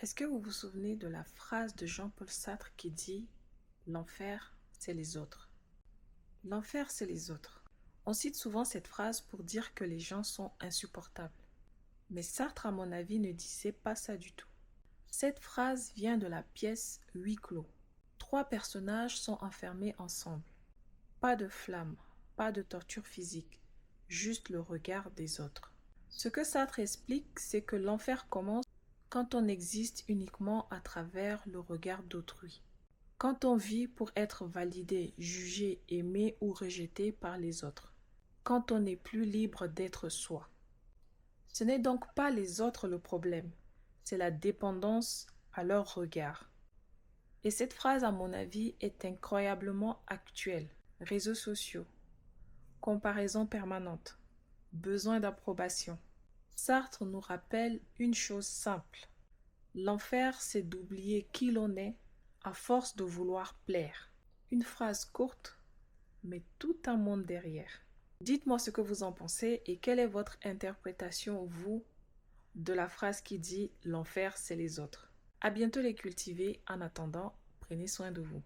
Est-ce que vous vous souvenez de la phrase de Jean-Paul Sartre qui dit « L'enfer, c'est les autres ». L'enfer, c'est les autres. On cite souvent cette phrase pour dire que les gens sont insupportables. Mais Sartre, à mon avis, ne disait pas ça du tout. Cette phrase vient de la pièce Huis clos. 3 personnages sont enfermés ensemble. Pas de flamme, pas de torture physique, juste le regard des autres. Ce que Sartre explique, c'est que l'enfer commence quand on existe uniquement à travers le regard d'autrui. Quand on vit pour être validé, jugé, aimé ou rejeté par les autres. Quand on n'est plus libre d'être soi. Ce n'est donc pas les autres le problème, c'est la dépendance à leur regard. Et cette phrase, à mon avis, est incroyablement actuelle. Réseaux sociaux, comparaison permanente, besoin d'approbation. Sartre nous rappelle une chose simple. L'enfer, c'est d'oublier qui l'on est à force de vouloir plaire. Une phrase courte, mais tout un monde derrière. Dites-moi ce que vous en pensez et quelle est votre interprétation, vous, de la phrase qui dit « l'enfer, c'est les autres ». À bientôt les cultivés. En attendant, prenez soin de vous.